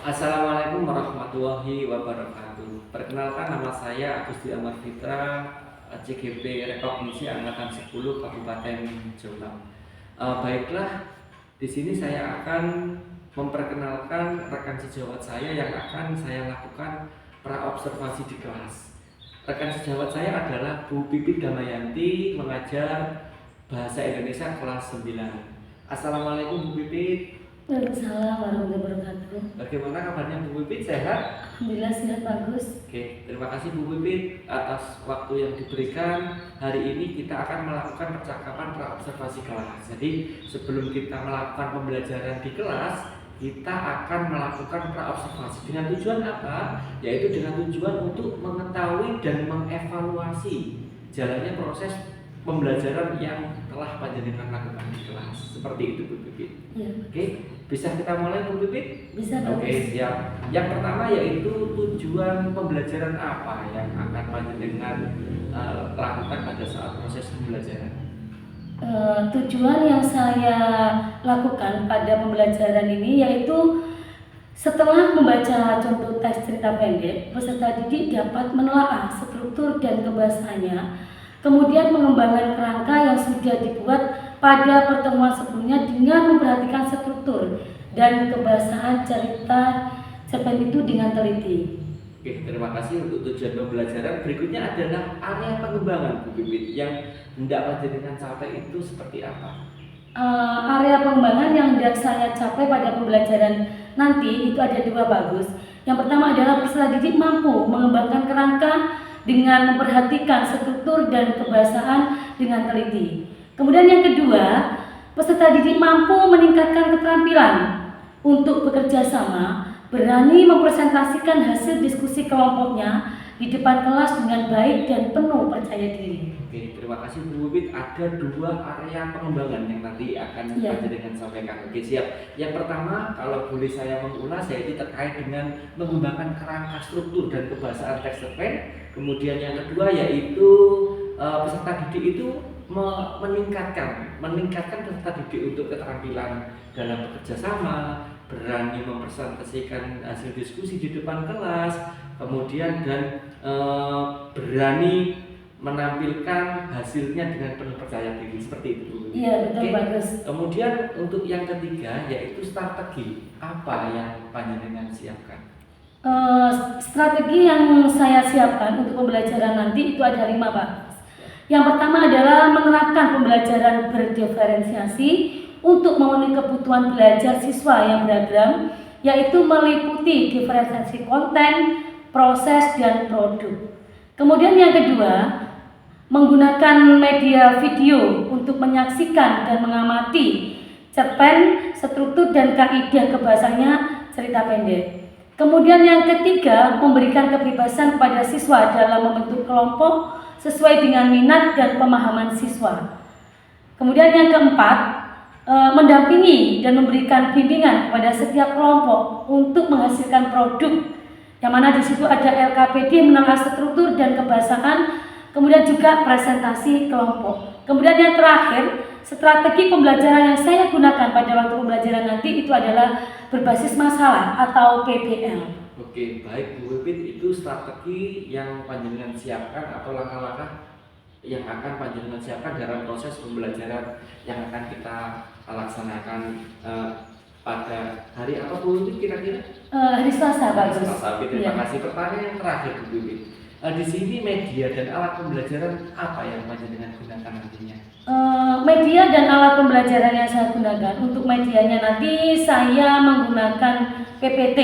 Assalamualaikum warahmatullahi wabarakatuh. Perkenalkan, nama saya Agusti Amar Fitra, CGP Rekognisi Angkatan 10 Kabupaten Jombang. Baiklah, di sini saya akan memperkenalkan rekan sejawat saya yang akan saya lakukan praobservasi di kelas. Rekan sejawat saya adalah Bu Pipit Damayanti, mengajar Bahasa Indonesia kelas 9. Assalamualaikum Bu Pipit. Waalaikumsalam warahmatullahi wabarakatuh. Bagaimana kabarnya Bu Pipit? Sehat? Alhamdulillah sehat, bagus. Oke, terima kasih Bu Pipit atas waktu yang diberikan. Hari ini kita akan melakukan percakapan praobservasi kelas. Jadi sebelum kita melakukan pembelajaran di kelas, kita akan melakukan praobservasi dengan tujuan apa? Yaitu dengan tujuan untuk mengetahui dan mengevaluasi jalannya proses pembelajaran yang telah panjenengan lakukan di kelas. Seperti itu Bu Pipit. Ya. Oke, bisa kita mulai Bu Pipit? Bisa, Oke, siap. Yang pertama yaitu tujuan pembelajaran apa yang akan panjenengan lakukan pada saat proses pembelajaran? Tujuan yang saya lakukan pada pembelajaran ini yaitu setelah membaca contoh teks cerita pendek, peserta didik dapat menelaah struktur dan kebahasaannya, kemudian mengembangkan kerangka yang sudah dibuat pada pertemuan sebelumnya dengan memperhatikan struktur dan kebahasaan cerita cerpen itu dengan teliti. Oke, terima kasih untuk tujuan pembelajaran. Berikutnya adalah area pengembangan Bu Pipit yang hendak panjenengan capai itu seperti apa? Area pengembangan yang hendak saya capai pada pembelajaran nanti itu ada dua bagus. Yang pertama adalah peserta didik mampu mengembangkan kerangka dengan memperhatikan struktur dan kebahasaan dengan teliti. Kemudian yang kedua, peserta didik mampu meningkatkan keterampilan untuk bekerja sama, berani mempresentasikan hasil diskusi kelompoknya di depan kelas dengan baik dan penuh percaya diri. Oke, terima kasih Bu Pipit. Ada dua area pengembangan yang nanti akan panjenengan sampaikan. Oke, siap. Yang pertama, kalau boleh saya mengulas, yaitu terkait dengan mengembangkan kerangka struktur dan kebahasaan teks cerpen. Kemudian yang kedua yaitu peserta didik itu meningkatkan peserta didik untuk keterampilan dalam bekerja sama, berani mempresentasikan hasil diskusi di depan kelas, kemudian dan berani menampilkan hasilnya dengan penuh percaya diri, seperti itu. Iya, betul. Oke. Bagus. Kemudian untuk yang ketiga yaitu strategi apa yang panjenengan siapkan? Strategi yang saya siapkan untuk pembelajaran nanti itu ada 5, Pak. Yang pertama adalah menerapkan pembelajaran berdiferensiasi untuk memenuhi kebutuhan belajar siswa yang beragam, yaitu meliputi diferensiasi konten, proses, dan produk. Kemudian yang kedua, menggunakan media video untuk menyaksikan dan mengamati cerpen, struktur, dan kaidah kebahasanya cerita pendek. Kemudian yang ketiga, memberikan kebebasan kepada siswa dalam membentuk kelompok sesuai dengan minat dan pemahaman siswa. Kemudian yang keempat, mendampingi dan memberikan bimbingan kepada setiap kelompok untuk menghasilkan produk, yang mana di situ ada LKPD menelaah struktur dan kebahasaan, kemudian juga presentasi kelompok. Kemudian yang terakhir, strategi pembelajaran yang saya gunakan pada waktu pembelajaran nanti itu adalah berbasis masalah atau PBL. Oke, baik Bu Pipit, itu strategi yang panjenengan siapkan atau langkah-langkah yang akan panjenengan siapkan dalam proses pembelajaran yang akan kita laksanakan pada hari apa Bu Pipit kira-kira? Hari Selasa, Pak. Hari Selasa. Terima kasih. Pertanyaan yang terakhir Bu Pipit. Di sini media dan alat pembelajaran apa yang panjenengan gunakan nantinya? Media dan alat pembelajaran yang saya gunakan, untuk medianya nanti saya menggunakan PPT.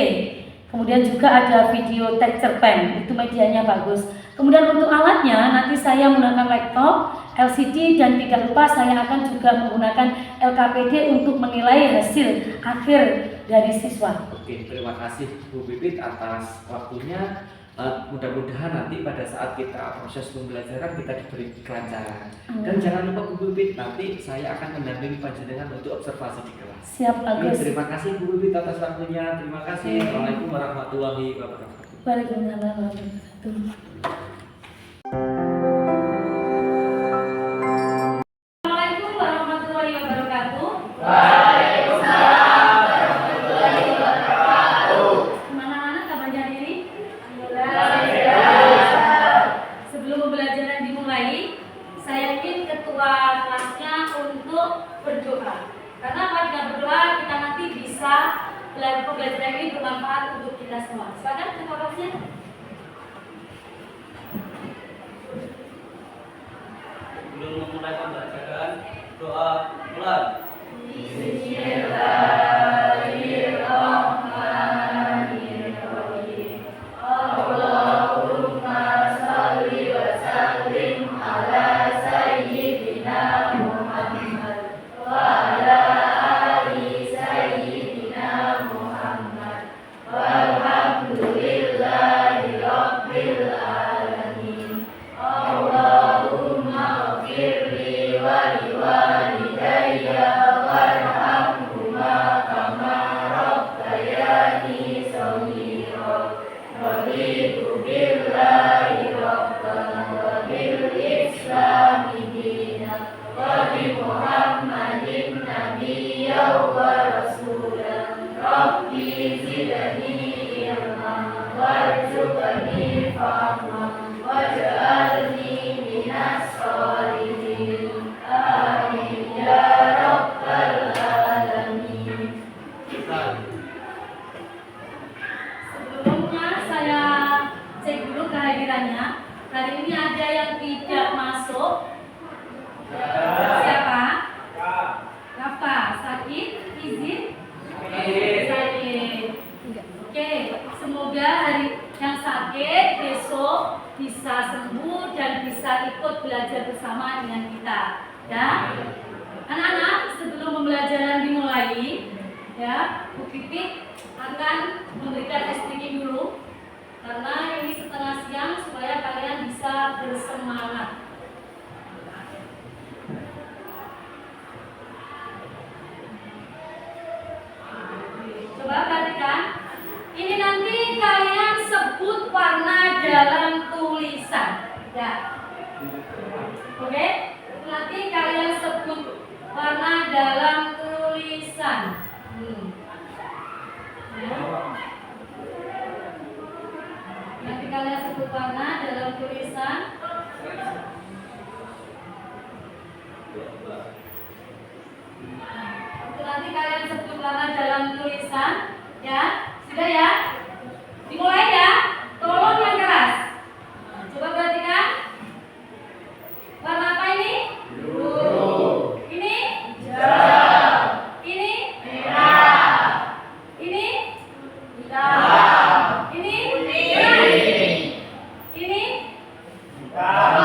Kemudian juga ada video teks cerpen, itu medianya bagus. Kemudian untuk alatnya nanti saya menggunakan laptop, LCD, dan tidak lupa saya akan juga menggunakan LKPD untuk menilai hasil akhir dari siswa. Oke, terima kasih Bu Pipit atas waktunya. Mudah-mudahan nanti pada saat kita proses pembelajaran kita diberi kelancaran. Dan jangan lupa Bu Pipit, nanti saya akan mendampingi panjenengan untuk observasi di kelas. Siap, bagus. Terima kasih Bu Pipit atas waktunya. Terima kasih. Assalamualaikum warahmatullahi wabarakatuh. Waalaikumsalam warahmatullahi wabarakatuh. Assalamualaikum warahmatullahi wabarakatuh. Waalaikumsalam warahmatullahi wabarakatuh. ini bermanfaat untuk kita semua. Silakan terima. Sebelum memulai pembelajaran, doa mulai. Sebelumnya saya cek dulu kehadirannya. Hari ini ada yang tidak masuk. Siapa? Rafa. Sakit? Izin? Sakit. Oke, semoga hari yang sakit besok bisa sembuh dan bisa ikut belajar bersama dengan kita. Ya, anak-anak, sebelum pembelajaran dimulai, ya, Bu Pipit akan memberikan SPG dulu karena ini setengah siang supaya kalian bisa bersemangat. Coba perhatikan, ini nanti kalian sebut warna dalam tulisan, ya. Oke, nanti kalian sebut warna dalam tulisan. Nanti kalian sebut warna dalam tulisan. Nanti kalian sebut warna dalam tulisan, ya. Sudah ya? Dimulai ya. Tolong yang keras. Coba perhatikan. Warna apa ini? Biru. Ini? Hijau. Ini? Merah. Ini? Hitam. Ini? Kuning. Ini? Hitam.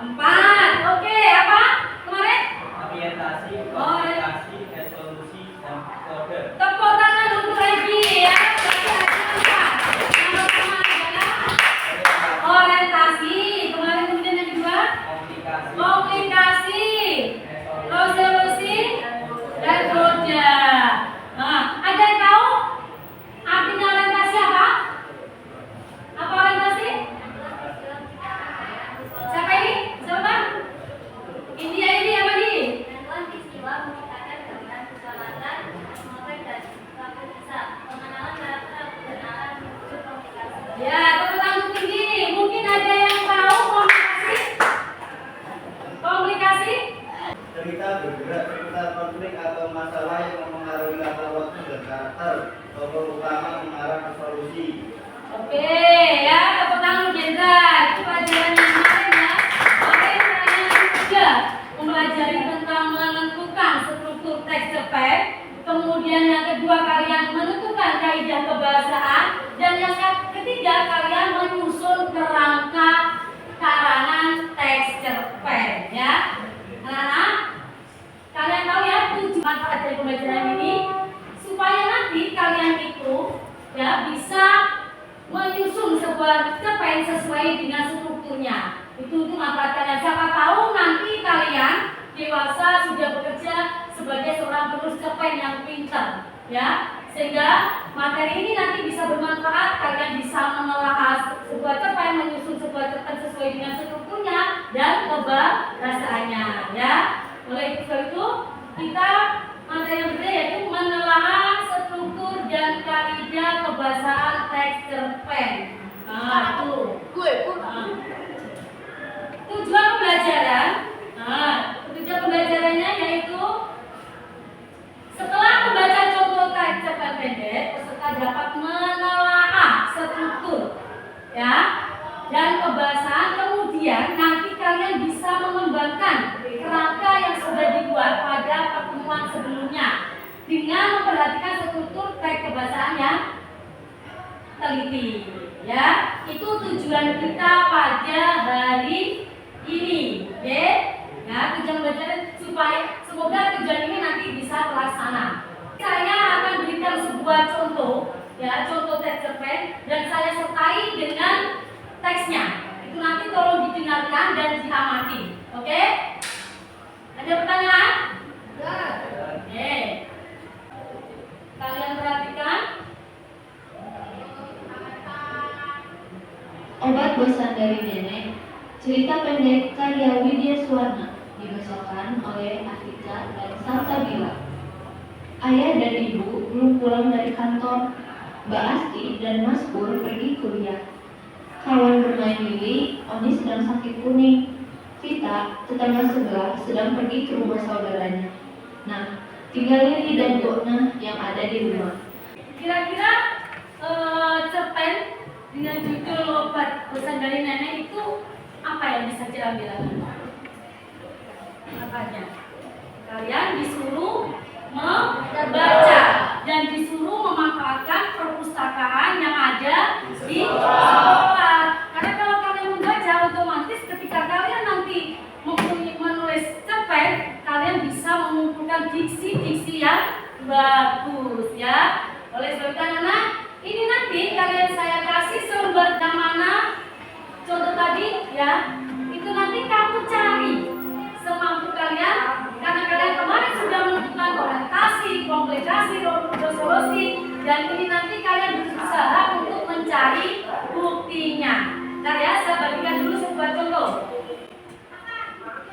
Empat. Oke, apa? cerita bergerak seputar konflik atau masalah yang mempengaruhi latar waktu dan karakter, tokoh utama mengarah ke solusi. Oke, ya, tepuk tangan Jenderal. Itu pelajaran yang kemarin ya. Oke, pertanyaan ketiga, mempelajari tentang menentukan struktur teks cerpen. Kemudian yang kedua kalian menentukan kaidah kebahasaan, dan yang ketiga kalian menyusun kerangka karangan teks cerpen, ya. Nah, kalian tahu ya tujuan manfaat dari pembelajaran ini supaya nanti kalian itu ya bisa menyusun sebuah cerpen sesuai dengan strukturnya. Itu manfaat kalian. Siapa tahu nanti kalian dewasa sudah bekerja sebagai seorang penulis cerpen yang pintar, ya. Sehingga materi ini nanti bisa bermanfaat. Kalian bisa menelaah sebuah cerpen, menyusun sebuah cerpen sesuai dengan strukturnya dan kebahasaannya, ya. Oleh itu kita materi yang berbeda yaitu menelaah struktur dan kaidah kebahasaan teks cerpen. Nah, itu. Tujuan pembelajaran. Nah, tujuan pembelajarannya yaitu setelah membaca contoh teks cerpen pendek, peserta dapat menelaah struktur, ya, dan kebahasaan. Kemudian nanti kalian bisa mengembangkan kerangka yang sudah dibuat pada pertemuan sebelumnya dengan memperhatikan struktur teks kebahasaan yang teliti, ya. Itu tujuan kita pada hari ini, oke? Nah, tujuan belajar supaya semoga tujuan ini nanti bisa terlaksana. Saya akan berikan sebuah contoh, ya, contoh teks cerpen, dan saya sertai dengan teksnya. Itu nanti tolong didengarkan dan diamati, oke? Ada pertanyaan? Oke. Kalian perhatikan. Obat bosan dari nenek. Cerita pendek karya Widya Suwarna dibacakan oleh Atika dan Salsabila. Ayah dan ibu belum pulang dari kantor. Mbak Asti dan Mas Pur pergi kuliah. Kawan bermain lili, Oni sedang sakit kuning. Vita, tetangga sebelah, sedang pergi ke rumah saudaranya. Nah, tinggal Lili dan Gokna yang ada di rumah. Kira-kira cerpen dengan judul Obat Bosan dari Nenek itu apa yang bisa diambil? Apanya? Kalian disuruh membaca dan disuruh memanfaatkan perpustakaan yang ada di sekolah. Karena kalau kalian membaca, otomatis ketika kalian nanti menulis cerpen, kalian bisa mengumpulkan diksi-diksi yang bagus, ya. Oleh sebab itu anak-anak, ini nanti kalian saya kasih sumber yang mana contoh tadi, ya. Itu nanti kamu cari semampu kalian, karena kalian kemarin sudah menentukan orientasi, komplikasi, solusi, dan ini nanti kalian berusaha untuk mencari buktinya. Ntar ya, saya bagikan dulu sebuah contoh.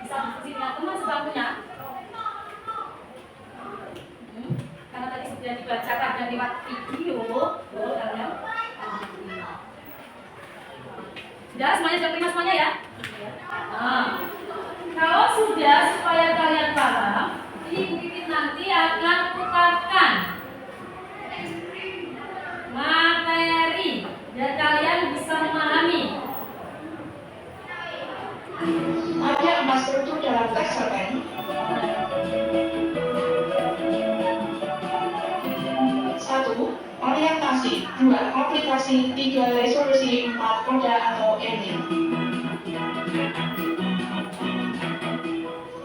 Bisa buktinya teman sebabnya. Karena tadi sudah dibacakan dan lewat video, kalian. Sudah semuanya, sudah terima semuanya ya? Nah, kalau sudah, supaya kalian paham, ini Bu Titin nanti akan putarkan materi dan kalian bisa memahami. Ada 4 struktur dalam teks cerpen. 1. Orientasi. 2. Komplikasi. 3. Resolusi. 4. Koda atau ending.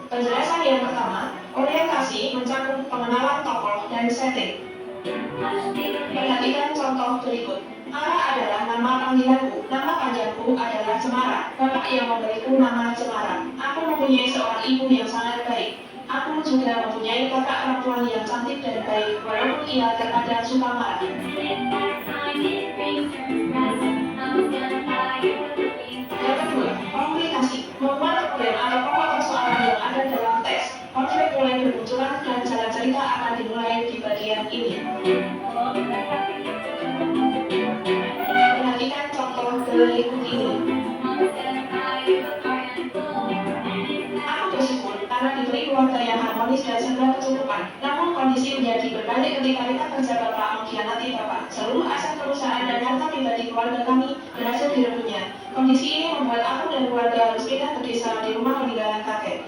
Penjelasan yang pertama, orientasi mencakup pengenalan tokoh dan setting. Perhatikan contoh berikut. Ara adalah nama panggilanku. Nama panjangku adalah Cemara. Bapak yang memberiku nama Cemara. Aku mempunyai seorang ibu yang sangat baik. Aku juga mempunyai kakak perempuan yang cantik dan baik, walaupun ia terkadang suka marah. Yang kedua, komplikasi. Membuat problem atau pokok persoalan yang ada dalam teks. Konflik mulai bermunculan dan jalan cerita akan dimulai di bagian ini. Perhatikan contoh berikut ini. Aku bersyukur anak diberi keluarga yang harmonis dan segera kecukupan. Namun kondisi menjadi berbalik ketika rekan kerja Bapak mengkhianati Bapak. Seluruh aset perusahaan dan harta pribadi keluarga kami berhasil direbutnya. Kondisi ini membuat aku dan keluarga harus pindah ke desa di rumah peninggalan kakek.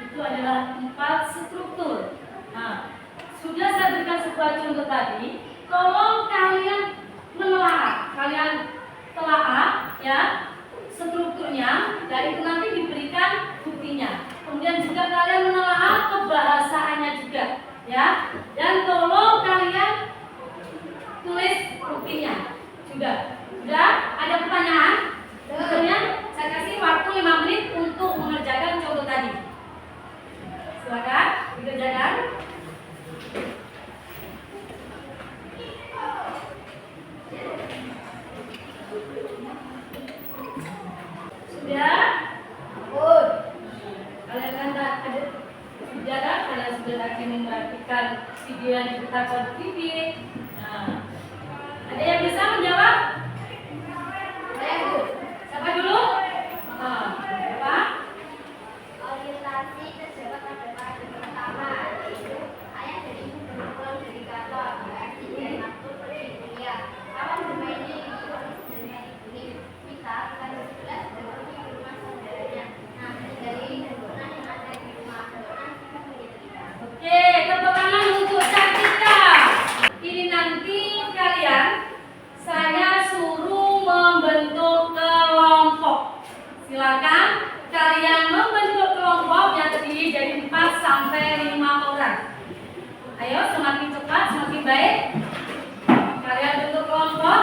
Itu adalah 4 struktur. Nah, sudah saya berikan sebuah contoh tadi. Tolong kalian menelaah, kalian telaah ya strukturnya, dan itu nanti diberikan buktinya. Kemudian juga kalian menelaah kebahasaannya juga, ya. Dan tolong kalian tulis buktinya juga. Sudah ada pertanyaan? Tentunya saya kasih waktu 5 menit untuk mengerjakan contoh tadi. Silakan dikerjakan. Sudah? Good. Kalian kan ada sudah kan? Kalian sudah lagi memperhatikan video yang diputarkan di TV. Nah, ada yang bisa menjawab? Saya dulu. Siapa dulu? Siapa? Orientasi terjebak pada pertama, yaitu ayah dan ibu berpulang dari kantor, berarti dari waktu pergi kuliah. Kawan bermain di kondisi dengan ibu kita akan berjelas berpergi ke rumah saudaranya. Nah, dari Dona yang ada di rumah Dona kita menjadi. Oke, tepuk tangan untuk Cantika. Ini nanti kalian saya suruh membentuk kelompok. Silakan kalian membentuk kelompok yang terdiri dari 4 sampai 5 orang. Ayo, semakin cepat semakin baik. Kalian bentuk kelompok.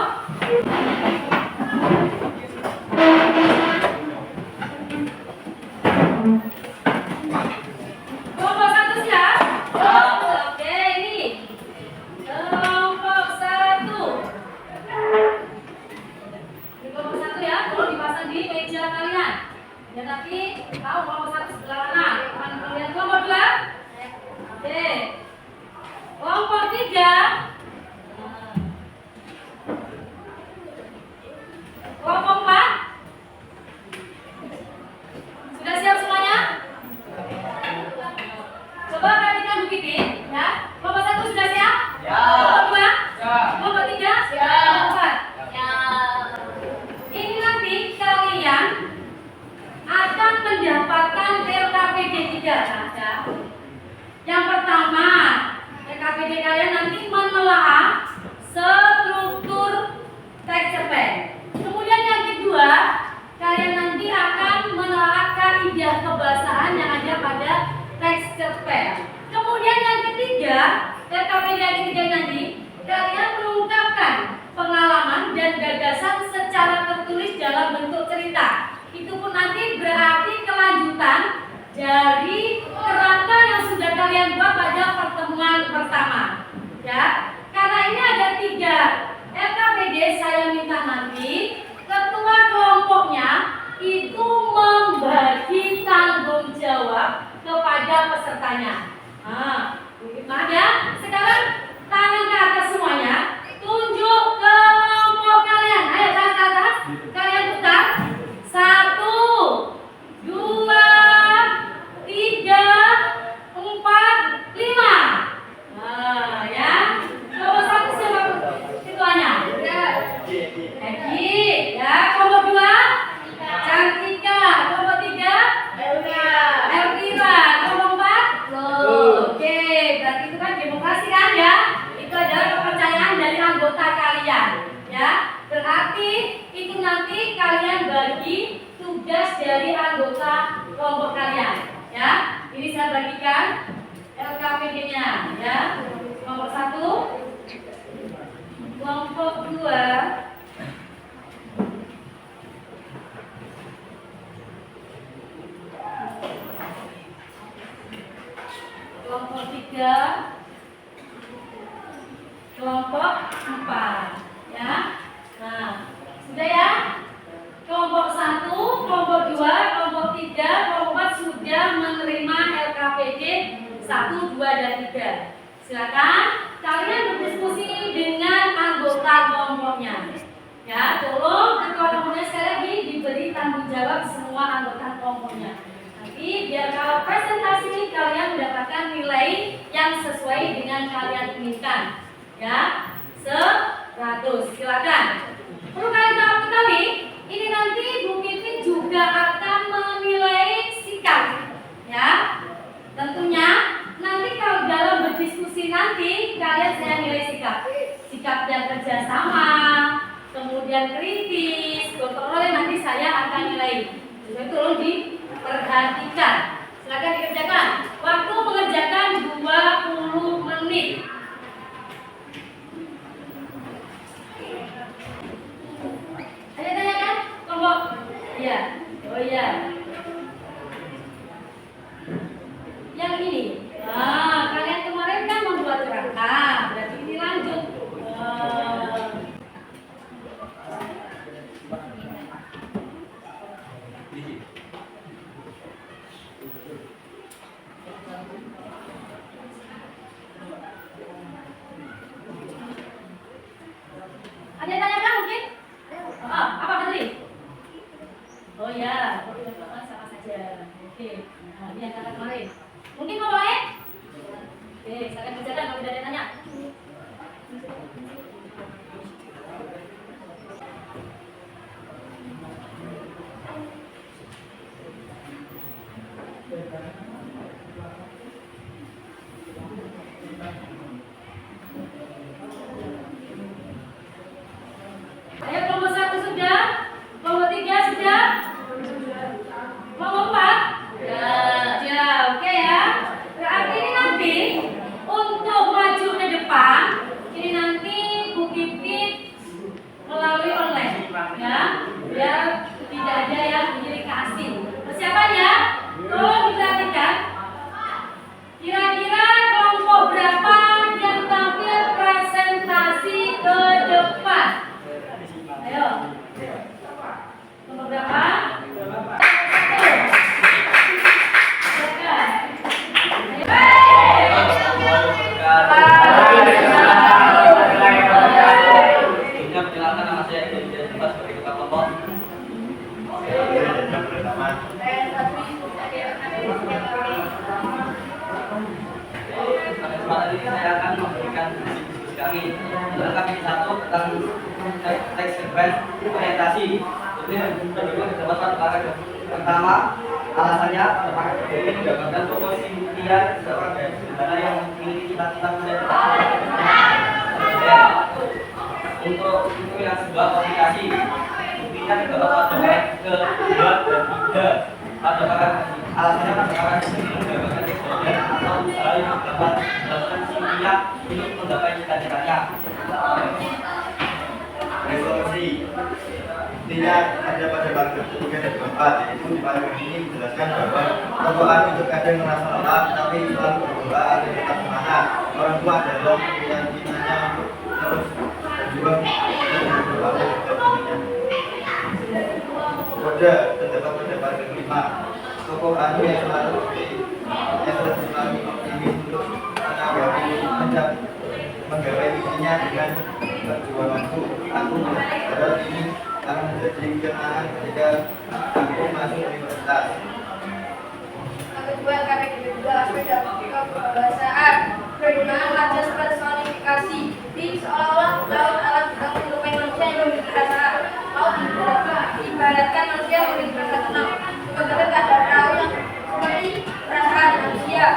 Kelompok 1 siap? Oke, ini kelompok 1. Ini kelompok 1 ya, tolong dipasang di meja kalian. Ya, tapi tahu kelompok 1 sebelah mana? Teman kalian kelompok 2? Oke. Kelompok 3. Kelompok 4. Sudah siap semuanya? Coba perhatikan Bu Kiki, ya. Kelompok 1 sudah siap? Ya. Kelompok 2? Ya. Kelompok 3? Ya. Kelompok 4? Ya. Ini nanti kalian akan mendapatkan LKPD 3 saja. Yang pertama, LKPD kalian nanti menelaah struktur teks cerpen. Kemudian yang kedua, kalian nanti akan menelaah kaidah kebahasaan yang ada pada teks cerpen. Kemudian yang ketiga, LKPD yang ketiga nanti kalian mengungkapkan pengalaman dan gagasan secara tertulis dalam bentuk cerita. Itu pun nanti berarti kelanjutan dari kerangka yang sudah kalian buat pada pertemuan pertama, ya. Karena ini ada 3 LKPD, saya minta nanti ketua kelompoknya itu membagi tanggung jawab kepada pesertanya. Nah, ya. Sekarang tangan ke atas semuanya, tunjuk kelompok kalian. Ayo tangan ke atas, kalian putar. 1, 2, 3, 4, 5. Nah, ya. Kelompok 1 siapa ketuanya? Egi, ya. Kelompok 2? Cantika. Kelompok 3? Elvira. Kelompok 4? Oke, berarti itu kan demokrasi kan ya? Itu adalah kepercayaan dari anggota kalian, ya. Berarti itu nanti kalian bagi tugas dari anggota kelompok kalian, ya. Ini saya bagikan LKPD-nya, ya. Kelompok 1, kelompok 2, kelompok 3, kelompok 4, ya. Nah, sudah ya? Kelompok 1, kelompok 2, kelompok 3, kelompok 4 sudah menerima LKPD 1, 2, dan 3. Silakan kalian berdiskusi dengan anggota kelompoknya. Ya, tolong ketua kelompoknya sekali lagi diberi tanggung jawab semua anggota kelompoknya. Nanti biar kalau presentasi nilai yang sesuai dengan kalian inginkan. Ya, 100. Silakan. Perlu kalian ketahui, ini nanti Bu Pipin juga akan menilai sikap. Ya, tentunya nanti kalau dalam berdiskusi nanti kalian saya nilai sikap yang kerjasama, kemudian kritis, gotong royong nanti saya akan nilai. Jadi tolong diperhatikan. Silakan dikerjakan. Waktu mengerjakan 20 menit. Ada tanya kan? Kelompok? Iya. Oh iya. Yang ini. Nah, kalian kemarin kan membuat kerangka. Berarti ini lanjut. Ada yang tanyakan mungkin? Apa tadi? Oh ya, sama saja. Oke, nah, ini yang kakak kemarin. Mungkin mau lain? Oke, saya akan kerjakan kalau tidak ada yang tanya. Ayo kelompok 1 sudah? Kelompok 3 sudah? Kelompok 4? Ya, oke ya. Berarti ini nanti untuk maju ke depan, ini nanti Bu Pipin melalui online, ya, biar tidak ada yang menjadi asing. Persiapannya, tolong diperhatikan. Kira-kira kelompok berapa yang tampil presentasi ke depan? Ayo. Nomor berapa? Perkenalkan, nama saya Eko Widya Sumba sebagai ketua kelompok. Pada kesempatan ini saya akan memberikan diskusi kami. Adalah kami satu tentang teks sequence orientasi. Jadi bagaimana kedapatan para pertama alasannya apakah ini menggambarkan posisi dia seorang mana yang memiliki cita-cita untuk itu yang sebuah komunikasi buktinya kita dapat coret ke 2 dan 3 apakah alasannya apakah ini menggambarkan kejadian atau usaha yang dapat dilakukan si dia untuk menggapai cita-citanya. Resolusi intinya ada pada paragraf 3 dan 4, yaitu di paragraf ini menjelaskan bahwa tokoh itu kadang merasa lelah tapi selalu berdoa agar tetap semangat. Orang tua adalah pilihan cinanya untuk terus berjuang dan berdoa untuk dirinya. Kode terdapat pada paragraf 5, tokoh anu yang selalu ingin untuk menggapai misinya dengan perjuanganku. Aku berharap ini akan menjadi kenangan ketika aku masuk universitas. Kedua, kedua aspek kebahasaan, penggunaan ajas personifikasi. Di seolah-olah laut alat bukan menyerupai manusia yang memiliki perasaan. Laut ibaratkan manusia yang memiliki perasaan tenang. Sebagai keadaan perahu yang seperti perasaan manusia.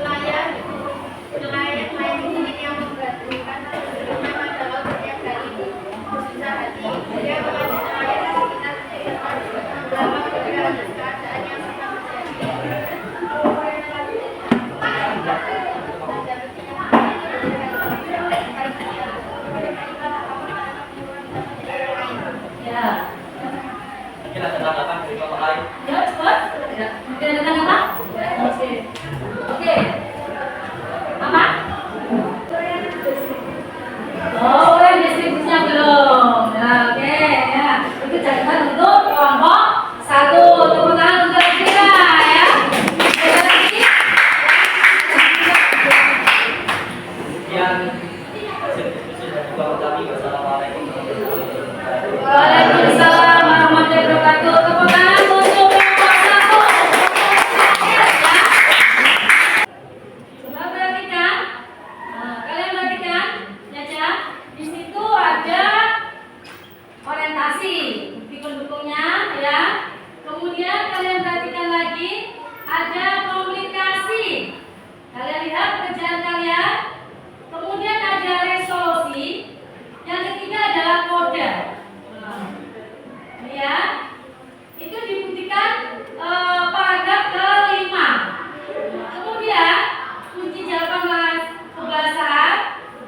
Nah, nelayan ini yang memperhatikan pada laut setiap hari bersusah hati. Dia mengajak nelayan sekitar beberapa keadaan yang sama Ya. Mungkin ada tanggapan dari kelompok lain. Ya, cepat. Ya. Mungkin ada tanggapan? Oke. Oke. Apa? Oh, yang distribusinya belum. Ya, oke. Ya. Itu catatan untuk kelompok 1. Tepuk tangan untuk kita ya. Sekian diskusi dari kelompok kami. Wassalamualaikum warahmatullahi wabarakatuh. Waalaikumsalam. kasih bukti pendukungnya ya. Kemudian kalian perhatikan lagi ada komunikasi. Kalian lihat pekerjaan kalian. Kemudian ada resolusi. Yang ketiga adalah kode. Ya, itu dibuktikan paragraf kelima. Kemudian kunci jawaban pembahasan.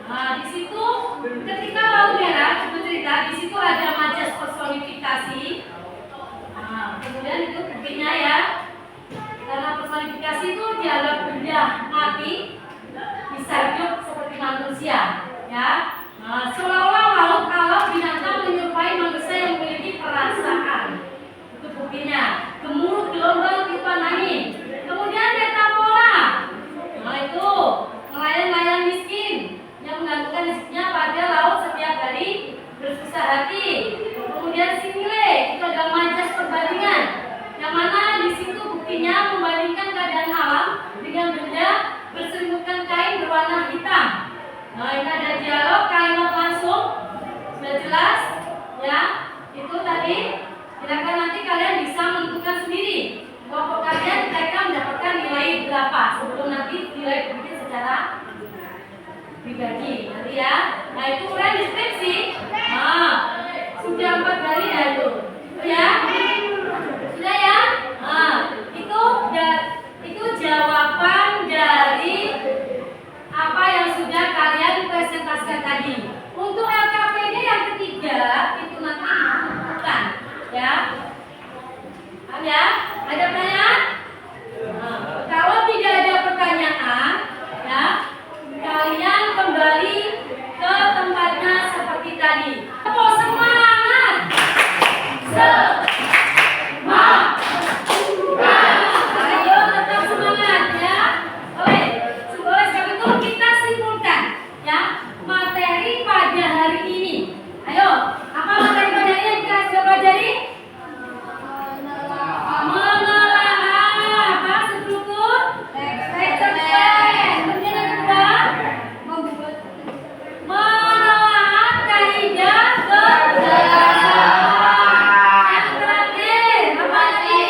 Di situ ketika lampu merah bercerita, di situ ada majas personifikasi. Kemudian itu buktinya ya. Karena personifikasi itu dianggap benda mati bisa hidup seperti manusia, ya. Seolah-olah makhluk alam binatang menyerupai manusia yang memiliki perasaan. Itu buktinya. Gemuruh gelombang tiupan angin. Kemudian metafora. Itu nelayan-nelayan miskin yang menggantungkan rezekinya pada laut setiap hari bersusah hati. Kemudian simile itu adalah majas perbandingan, yang mana di situ buktinya membandingkan keadaan alam dengan benda berselimutkan kain berwarna hitam. Ini ada dialog kalimat langsung, sudah jelas ya. Itu tadi. Kira-kira nanti kalian bisa menentukan sendiri kelompok kalian mereka mendapatkan nilai berapa sebelum nanti nilai dibikin secara pribadi nanti ya. Nah itu udah deskripsi. Sudah 4 hari ya itu ya. Sudah ya. Itu jawaban dari apa yang sudah kalian presentasikan tadi. Untuk LKPD yang ketiga itu nanti bukan ya. Paham ya? Ada pertanyaan? Kalau tidak ada pertanyaan, ya, kalian kembali ke tempatnya seperti tadi. Oh, semangat! Ayo tetap semangat ya. Oke, sebelum sebab itu kita simpulkan ya materi pada hari ini. Ayo, apa materi pada hari ini yang kita sudah pelajari? Menelaah apa struktur vector plan. Kemudian yang kedua menelaah kaidah kejelasan. Yang terakhir apa tadi?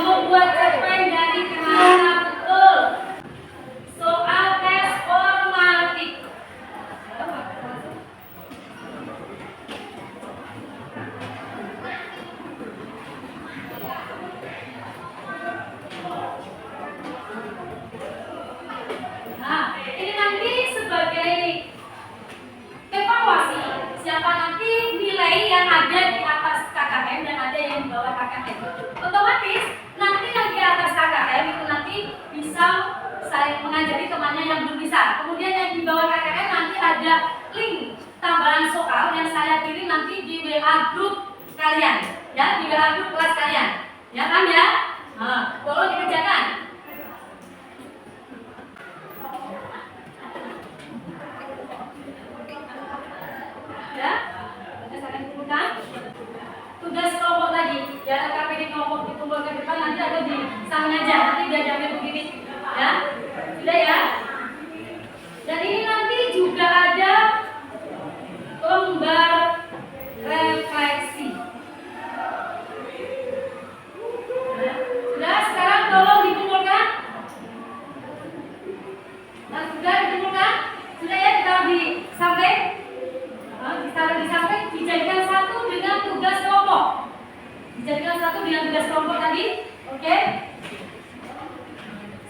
Membuat cerpen dari kemana betul. Soal tes formatif. Nah, ini nanti sebagai evaluasi siapa nanti nilai yang ada di atas KKM dan ada yang di bawah KKM. Otomatis nanti yang di atas KKM itu nanti bisa saya mengajari temannya yang belum bisa. Kemudian yang di bawah KKM nanti ada link tambahan soal yang saya kirim nanti di WA grup kalian, ya di WA grup kelas kalian, ya kan ya? Tolong dikerjakan. Ya, saya akan kumpulkan tugas kelompok tadi. Ya, KPD kelompok dikumpulkan ke depan nanti ada di samping aja, nanti dia jamnya begini. Ya, sudah ya. Dan ini nanti juga ada lembar refleksi. Sudah, sekarang tolong dikumpulkan. Nah, sudah dikumpulkan? Sudah ya, ditaruh di samping. Ditaruh di samping, dijadikan satu dengan tugas kelompok. Dijadikan satu dengan tugas kelompok tadi, oke?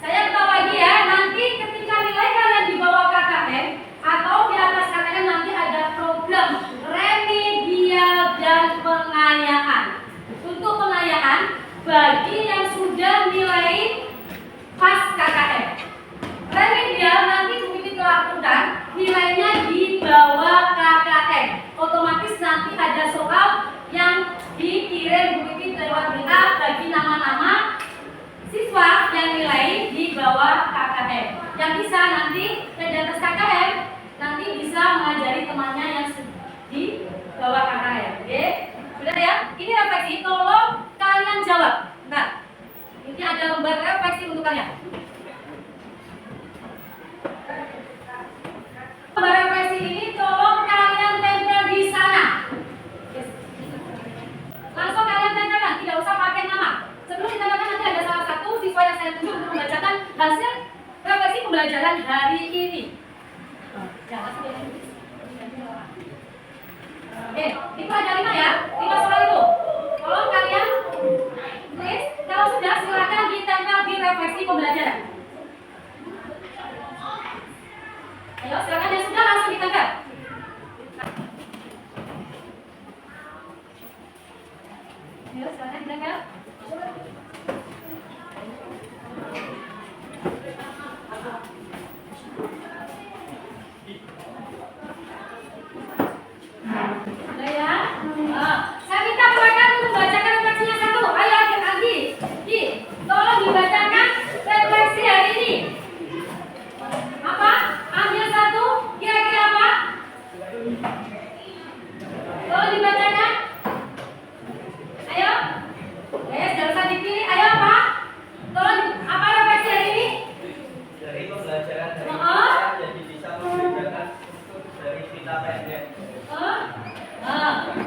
Saya tahu lagi ya, nanti ketika nilai kalian di bawah KKM atau di atas KKM nanti ada program remedial dan pengayaan. Untuk pengayaan bagi yang sudah nilai pas KKM. Remedial nanti begitu lakukan nilainya di bawah KKM. Otomatis nanti ada soal yang dikirim begitu lewat WA bagi nama-nama siswa yang nilai di bawah KKM. Yang bisa nanti di atas KKM nanti bisa mengajari temannya yang di bawah KKM. Oke? Sudah ya? Ini refleksi, tolong kalian jawab. Nah, ini ada lembar refleksi untuk kalian. Lembar refleksi ini tolong kalian tempel di sana. Oke, itu ada 5 ya, 5 soal itu. Tolong kalian tulis, kalau sudah silakan ditempel di refleksi pembelajaran. Ayo silakan yang sudah langsung ditempel. Ayo silakan ditempel. Udah ya? Saya minta mereka untuk membacakan refleksinya satu. Ayo Agi, tolong dibacakan refleksi hari ini. Apa? Ambil satu, kira-kira apa? Tolong dibacakan. Ayo. Jangan usah dipilih. Ayo apa? Tolong, apa refleksi hari ini? Dari pembelajaran dari Oh. kita jadi bisa membedakan dari cerita pendek.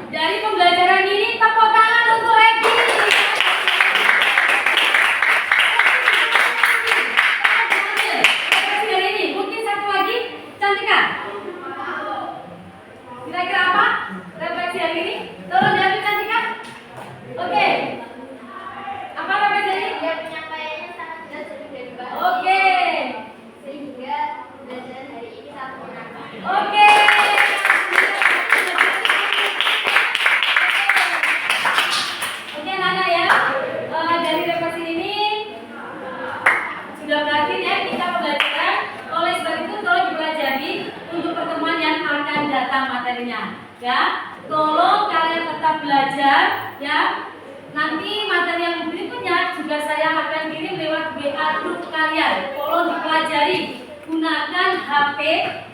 Dari pembelajaran ini tepuk tangan untuk Egi. Refleksi hari ini, mungkin satu lagi, Cantika. Kira-kira apa? Refleksi hari ini, tolong diambil Cantika. Oke. Apa refleksi hari ini? Ya, penyampaiannya sangat jelas dan bebas. Oke. Sehingga pembelajaran hari ini sangat menyenangkan. Oke. Oke, Nana ya. Dari refleksi ini sudah berakhir ya kita pembelajaran. Oleh sebab itu tolong dipelajari untuk pertemuan yang akan datang materinya. Ya, tolong kalian tetap belajar ya. Nanti materi yang berikutnya juga saya akan kirim lewat WA grup kalian. Tolong dipelajari. Gunakan HP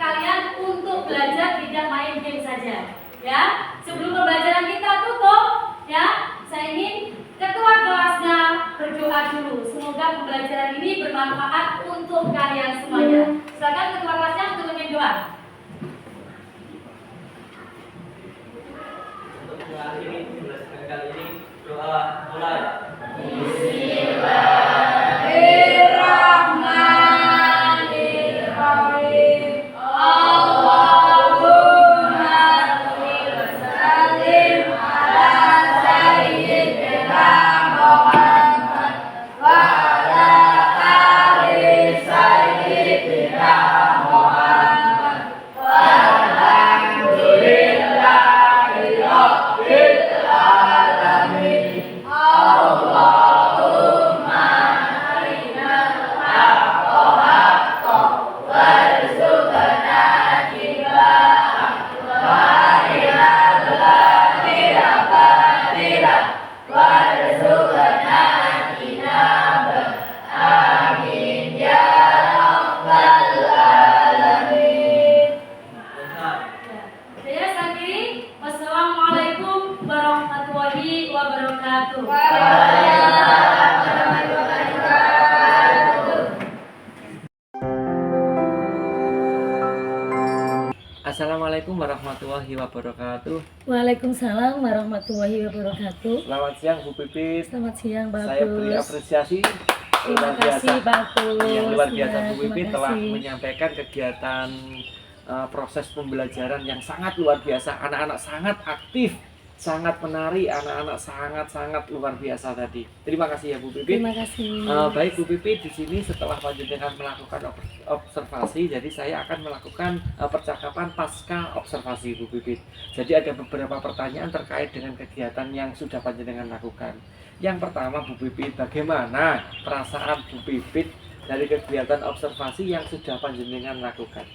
kalian untuk belajar, tidak main game saja. Ya, sebelum pembelajaran kita tutup, ya, saya ingin ketua kelasnya berdoa dulu. Semoga pembelajaran ini bermanfaat untuk kalian semuanya. Silakan ketua kelasnya untuk memimpin doa. Untuk mengakhiri pembelajaran kali ini, doa mulai. Saya akhiri. Wassalamualaikum warahmatullahi wabarakatuh. Assalamualaikum warahmatullahi wabarakatuh. Waalaikumsalam warahmatullahi wabarakatuh. Selamat siang Bu Pipit. Selamat siang, Bagus. Saya beri apresiasi Terima luar biasa. kasih, Bagus. Yang luar biasa Ya, Bu terima Pipit telah kasih. menyampaikan kegiatan proses pembelajaran yang sangat luar biasa. Anak-anak sangat aktif, sangat menari, anak-anak sangat luar biasa tadi. Terima kasih ya Bu Pipit. Terima kasih. Baik Bu Pipit, di sini setelah panjenengan melakukan observasi, jadi saya akan melakukan percakapan pasca observasi Bu Pipit. Jadi ada beberapa pertanyaan terkait dengan kegiatan yang sudah panjenengan lakukan. Yang pertama Bu Pipit, bagaimana perasaan Bu Pipit dari kegiatan observasi yang sudah panjenengan lakukan?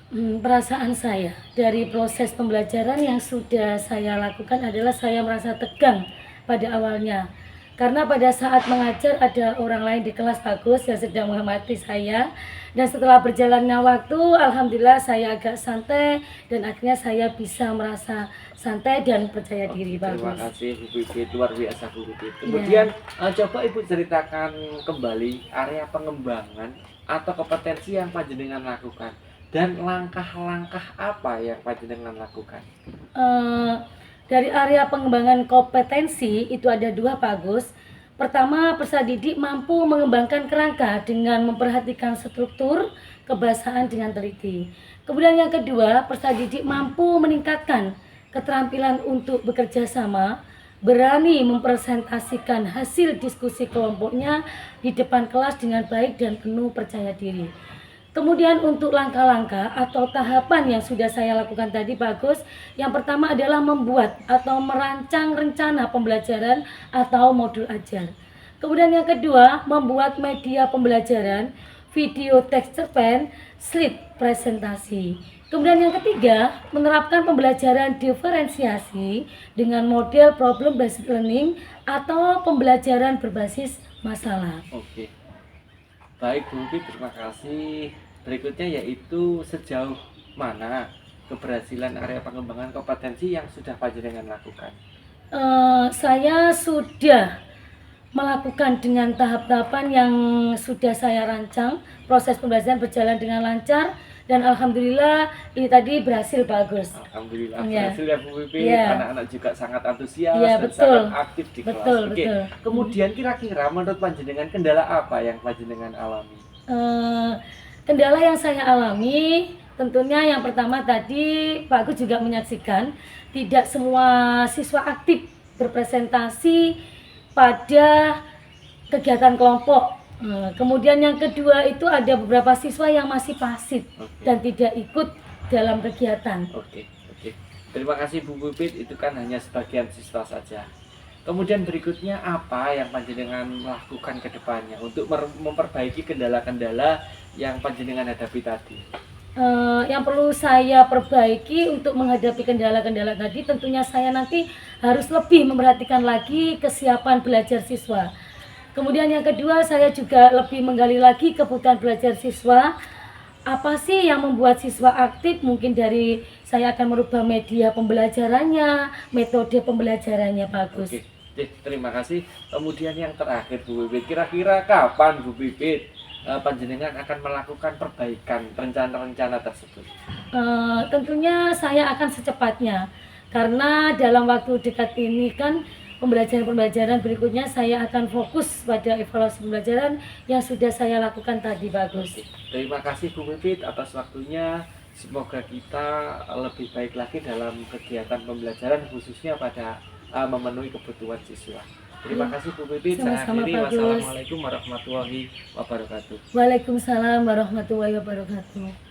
Perasaan saya dari proses pembelajaran yang sudah saya lakukan adalah saya merasa tegang pada awalnya. Karena pada saat mengajar ada orang lain di kelas Bagus yang sedang mengamati saya. Dan setelah berjalannya waktu, alhamdulillah saya agak santai dan akhirnya saya bisa merasa santai dan percaya diri. Terima Bagus. kasih Bu Pipit, luar biasa Bu Pipit. Kemudian coba Ibu ceritakan kembali area pengembangan atau kompetensi yang panjenengan lakukan dan langkah-langkah apa yang panjenengan lakukan. Dari area pengembangan kompetensi itu ada 2 Bagus. Pertama, peserta didik mampu mengembangkan kerangka dengan memperhatikan struktur kebahasaan dengan teliti. Kemudian yang kedua, peserta didik mampu meningkatkan keterampilan untuk bekerja sama, berani mempresentasikan hasil diskusi kelompoknya di depan kelas dengan baik dan penuh percaya diri. Kemudian untuk langkah-langkah atau tahapan yang sudah saya lakukan tadi bagus. Yang pertama adalah membuat atau merancang rencana pembelajaran atau modul ajar. Kemudian yang kedua, membuat media pembelajaran, video teks cerpen, slide presentasi. Kemudian yang ketiga, menerapkan pembelajaran diferensiasi dengan model problem based learning atau pembelajaran berbasis masalah. Oke. Baik Bu Pipit, terima kasih. Berikutnya yaitu sejauh mana keberhasilan area pengembangan kompetensi yang sudah panjenengan lakukan? Saya sudah melakukan dengan tahap-tahapan yang sudah saya rancang. Proses pembelajaran berjalan dengan lancar dan alhamdulillah ini tadi berhasil bagus. Alhamdulillah Iya. berhasil ya Bu Pipit. Iya. Anak-anak juga sangat antusias Iya, dan betul. sangat aktif di kelas. Betul, Oke. betul. Kemudian kira-kira menurut panjenengan kendala apa yang panjenengan alami? Kendala yang saya alami tentunya yang pertama tadi Pak Agus juga menyaksikan tidak semua siswa aktif berpresentasi pada kegiatan kelompok. Kemudian yang kedua itu ada beberapa siswa yang masih pasif Oke. dan tidak ikut dalam kegiatan. Oke. Terima kasih Bu Pipit, itu kan hanya sebagian siswa saja. Kemudian berikutnya apa yang panjenengan lakukan ke depannya untuk memperbaiki kendala-kendala yang panjenengan hadapi tadi? Yang perlu saya perbaiki untuk menghadapi kendala-kendala tadi tentunya saya nanti harus lebih memperhatikan lagi kesiapan belajar siswa. Kemudian yang kedua saya juga lebih menggali lagi kebutuhan belajar siswa. Apa sih yang membuat siswa aktif? Mungkin dari saya akan merubah media pembelajarannya, metode pembelajarannya bagus. Oke, terima kasih. Kemudian yang terakhir Bu Pipit, kira-kira kapan Bu Pipit panjenengan akan melakukan perbaikan rencana-rencana tersebut? Tentunya saya akan secepatnya karena dalam waktu dekat ini kan pembelajaran berikutnya saya akan fokus pada evaluasi pembelajaran yang sudah saya lakukan tadi bagus. Oke, terima kasih Bu Pipit atas waktunya. Semoga kita lebih baik lagi dalam kegiatan pembelajaran khususnya pada memenuhi kebutuhan siswa. Terima kasih Bu Pipit. Saya Sama-sama, akhiri. Bagus. Wassalamualaikum warahmatullahi wabarakatuh. Waalaikumsalam warahmatullahi wabarakatuh.